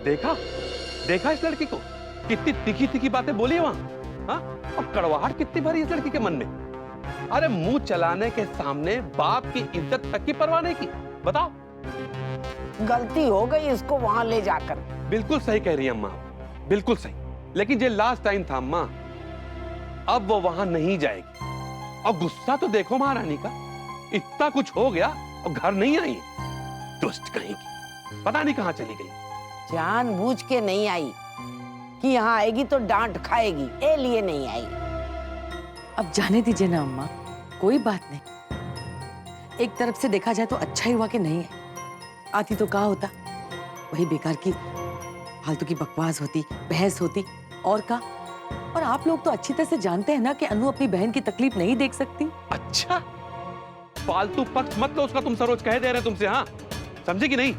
देखा देखा इस लड़की को, कितनी तीखी तीखी बातें बोली है वहां, हाँ? और कड़वाहट कितनी भरी इस लड़की के मन में। अरे मुंह चलाने के सामने बाप की इज्जत तक की परवाह नहीं की। बताओ, गलती हो गई इसको वहां ले जाकर। बिल्कुल सही कह रही है अम्मा, बिल्कुल सही। लेकिन ये लास्ट टाइम था अम्मा, अब वो वहां नहीं जाएगी। और गुस्सा तो देखो महारानी का, इतना कुछ हो गया और घर नहीं आई। दुष्ट कहेगी, पता नहीं कहां चली गई। जानबूझ के नहीं आई कि यहाँ आएगी तो डांट खाएगी, ए लिए नहीं आई। अब जाने दीजिए ना अम्मा, कोई बात नहीं। एक तरफ से देखा जाए तो अच्छा ही हुआ कि नहीं है। आती तो कहा होता, वही बेकार की फालतू की बकवास होती, बहस होती और का। और आप लोग तो अच्छी तरह से जानते हैं ना कि अनु अपनी बहन की तकलीफ नहीं देख सकती। अच्छा, फालतू पक्ष मत लो उसका, तुम सरोज कह दे रहे हैं तुमसे, हाँ? समझे कि नहीं?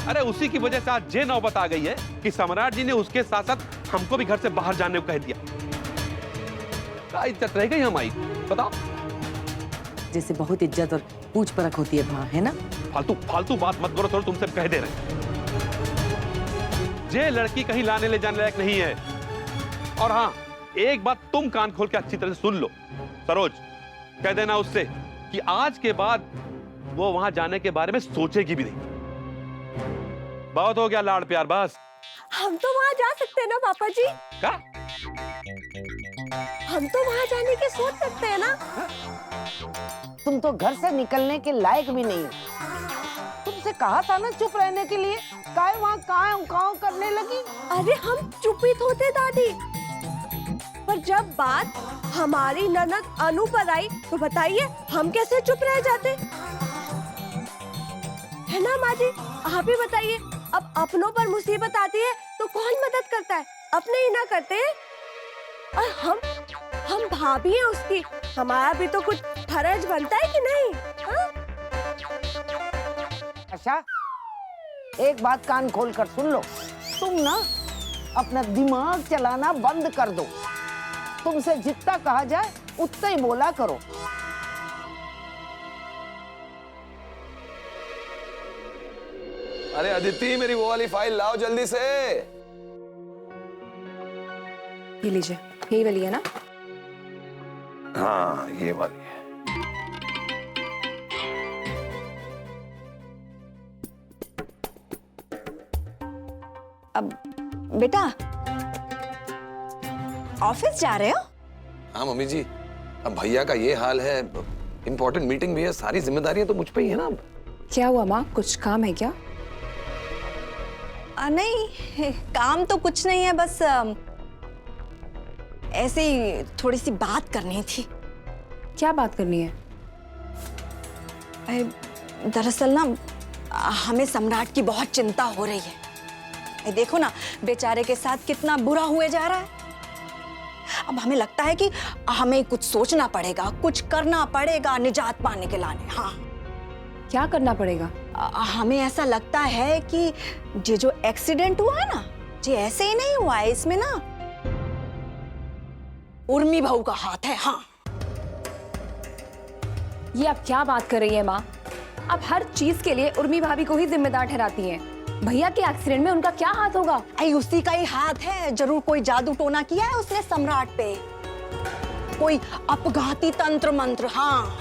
अरे उसी की वजह से आज ये नौबत आ गई है कि सम्राट जी ने उसके साथ साथ हमको भी घर से बाहर जाने को कह दिया। क्या इज्जत रह गई हमारी, बताओ? जैसे बहुत इज्जत और पूछ परख होती है वहां, है ना? फालतू फालतू बात मत करो, थोड़ा तुमसे कह दे रहे हैं। ये लड़की कहीं लाने ले जाने लायक नहीं है। और हाँ, एक बात तुम कान खोल के अच्छी तरह से सुन लो, सरोज, कह देना उससे कि आज के बाद वो वहां जाने के बारे में सोचेगी भी नहीं। बहुत हो गया लाड़ प्यार, बस। हम तो वहाँ जा सकते हैं ना पापा जी? क्या? हम तो वहाँ जाने की सोच सकते हैं ना? तुम तो घर से निकलने के लायक भी नहीं हो। तुमसे कहा था ना चुप रहने के लिए, काहे वहाँ काँव करने लगी। अरे हम चुप ही होते दादी, पर जब बात हमारी ननद अनु पर आई तो बताइए हम कैसे चुप रह जाते, है ना माँ जी? आप ही बताइए, अब अपनों पर मुसीबत आती है तो कौन मदद करता है? अपने ही ना करते हैं। और हम भाभी हैं उसकी, हमारा भी तो कुछ फर्ज बनता है कि नहीं? हाँ? अच्छा, एक बात कान खोल कर सुन लो, तुम ना अपना दिमाग चलाना बंद कर दो। तुमसे जितना कहा जाए उतना ही बोला करो। अरे अदिति, मेरी वो वाली फाइल लाओ जल्दी से। ये लीजिए, यही वाली है ना? हाँ, ये वाली है। अब बेटा ऑफिस जा रहे हो? हाँ मम्मी जी, अब भैया का ये हाल है, इंपॉर्टेंट मीटिंग भी है, सारी जिम्मेदारियां तो मुझ पे ही है ना अब। क्या हुआ माँ, कुछ काम है क्या? नहीं, काम तो कुछ नहीं है, बस ऐसे ही थोड़ी सी बात करनी थी। क्या बात करनी है? दरअसल ना हमें सम्राट की बहुत चिंता हो रही है। देखो ना, बेचारे के साथ कितना बुरा हुए जा रहा है। अब हमें लगता है कि हमें कुछ सोचना पड़ेगा, कुछ करना पड़ेगा निजात पाने के लाने। हाँ, क्या करना पड़ेगा? हमें ऐसा लगता है कि ये जो एक्सीडेंट हुआ है ना, ये ऐसे ही नहीं हुआ है, इसमें ना उर्मी बहू का हाथ है। हाँ, ये आप क्या बात कर रही है माँ? आप हर चीज के लिए उर्मी भाभी को ही जिम्मेदार ठहराती हैं। भैया के एक्सीडेंट में उनका क्या हाथ होगा? आई उसी का ही हाथ है। जरूर कोई जादू टोना किया है उसने सम्राट पे, कोई अपघाती तंत्र मंत्र। हाँ,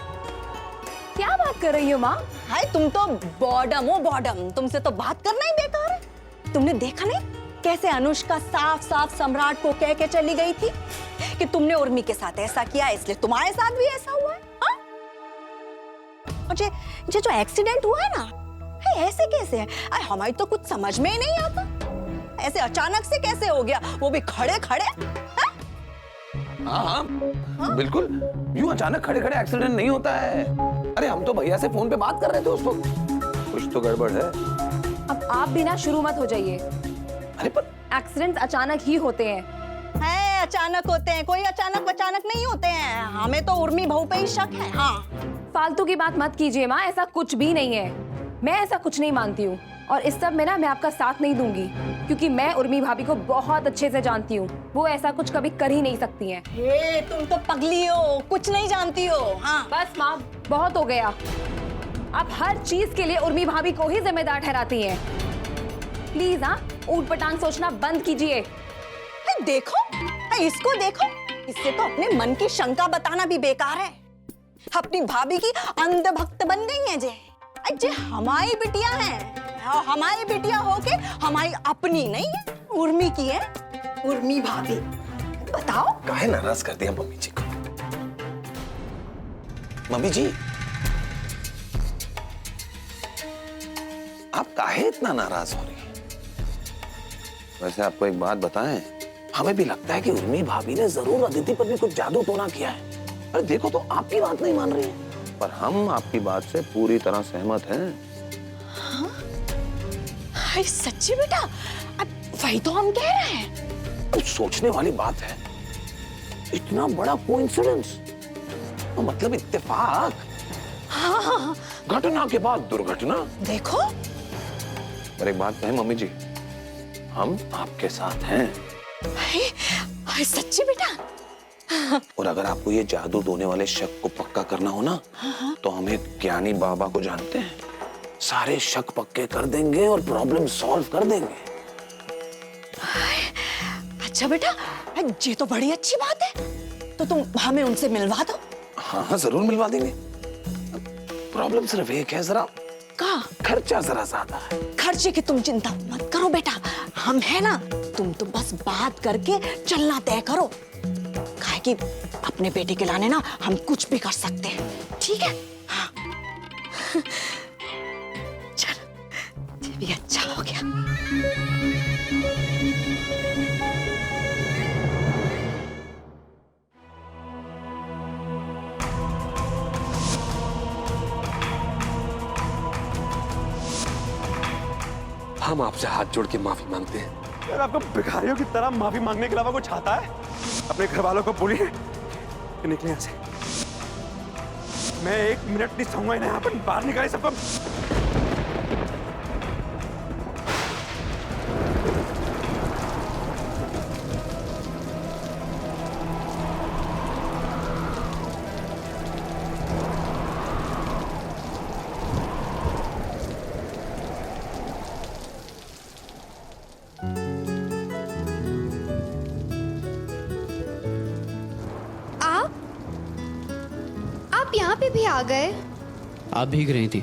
क्या बात कर रही हो माँ? हाय, तुम तो बॉर्डम हो बॉर्डम, तुमसे तो बात करना ही बेकार है। तुमने देखा नहीं कैसे अनुष्का साफ साफ सम्राट को कह के चली गई थी कि तुमने उर्मी के साथ ऐसा किया, इसलिए तुम्हारे साथ भी ऐसा हुआ है। हाँ? और ये जो एक्सीडेंट हुआ है ना, ऐसे कैसे है? हमारी तो कुछ समझ में ही नहीं आता, ऐसे अचानक से कैसे हो गया, वो भी खड़े खड़े। हाँ हाँ, बिल्कुल, यूं अचानक खड़े खड़े एक्सीडेंट नहीं होता है। अरे हम तो भैया से फोन पे बात कर रहे थे उस वक्त, कुछ तो गड़बड़ है। अब आप भी ना शुरू मत हो जाइए। अरे पर एक्सीडेंट अचानक ही होते हैं। अचानक होते हैं, कोई अचानक नहीं होते हैं। हमें तो उर्मी बहू पे ही शक है। हाँ, फालतू की बात मत कीजिए माँ, ऐसा कुछ भी नहीं है। मैं ऐसा कुछ नहीं मानती हूँ, और इस सब में ना मैं आपका साथ नहीं दूंगी, क्योंकि मैं उर्मी भाभी को बहुत अच्छे से जानती हूँ। वो ऐसा कुछ कभी कर ही नहीं सकती हैं। हे, तुम तो पगली हो, कुछ नहीं जानती हो। हाँ, बस माँ, बहुत हो गया। आप हर चीज के लिए उर्मी भाभी को ही जिम्मेदार ठहराती हैं। प्लीज हाँ, ऊट पटांग सोचना बंद कीजिए। देखो, इसको देखो, इससे तो अपने मन की शंका बताना भी बेकार है। अपनी भाभी की अंधभक्त बन गई है जे हमारी बिटिया है, और हमारी बिटिया होके हमारी अपनी नहीं है, उर्मी की है, उर्मी भाभी। बताओ काहे नाराज कर दिया मम्मी जी को? मम्मी जी, आप काहे इतना नाराज हो रही हैं? वैसे आपको एक बात बताएं, हमें भी लगता है कि उर्मी भाभी ने जरूर अदिति पर भी कुछ जादू टोना किया है। अरे देखो तो आपकी बात नहीं मान रही है, पर हम आपकी बात से पूरी तरह सहमत हैं। हाय सच्ची बेटा, अब वही तो हम कह रहे हैं। अब सोचने वाली बात है, इतना बड़ा कोइंसिडेंस, तो मतलब इत्तेफाक। हाँ, घटना के बाद दुर्घटना। देखो, पर एक बात कहें मम्मी जी, हम आपके साथ हैं। हाय सच्ची बेटा। और अगर आपको ये जादू टोने वाले शक को पक्का करना हो ना, तो हम एक ज्ञानी बाबा को जानते हैं, सारे शक पक्के कर देंगे और प्रॉब्लम सॉल्व कर देंगे। अच्छा बेटा, ये तो बड़ी अच्छी बात है, तो तुम हमें उनसे मिलवा दो। हाँ जरूर मिलवा देंगे। प्रॉब्लम सिर्फ एक है, जरा खर्चा जरा ज्यादा है। खर्चे की तुम चिंता मत करो बेटा, हम है ना, तुम तो बस बात करके चलना तय करो। काहे कि अपने बेटे के लाने ना हम कुछ भी कर सकते हैं, ठीक है? हाँ। चलो, ये भी अच्छा हो गया। हम आपसे हाथ जोड़ के माफी मांगते हैं। यार आपको भिखारियों की तरह माफी मांगने के अलावा कुछ आता है? अपने घर वालों को बोलिए कि निकले यहाँ से। मैं 1 मिनट नहीं सहूंगा इन्हें यहाँ पर बाहर निकाले सबको। आप यहाँ पे भी आ गए? आप भीग रही थी,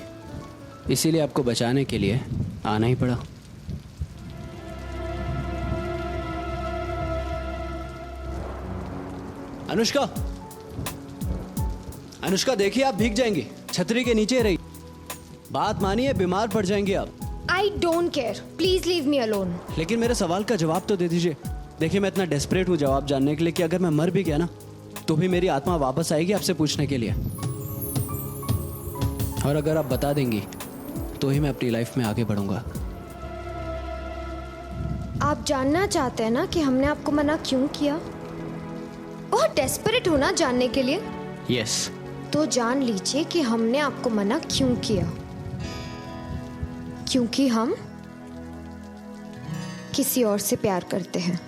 इसीलिए आपको बचाने के लिए आना ही पड़ा। अनुष्का, अनुष्का देखिए आप भीग जाएंगी, छतरी के नीचे रही। बात मानिए, बीमार पड़ जाएंगे आप। I don't care, please leave me alone. लेकिन मेरे सवाल का जवाब तो दे दीजिए। देखिए मैं इतना डेस्परेट हूँ जवाब जानने के लिए कि अगर मैं मर भी गया ना, तो भी मेरी आत्मा वापस आएगी आपसे पूछने के लिए। और अगर आप बता देंगी तो ही मैं अपनी लाइफ में आगे बढ़ूंगा। आप जानना चाहते हैं ना कि हमने आपको मना क्यों किया? बहुत डेस्परेट हो ना जानने के लिए? यस। तो जान लीजिए कि हमने आपको मना क्यों किया। क्योंकि हम किसी और से प्यार करते हैं।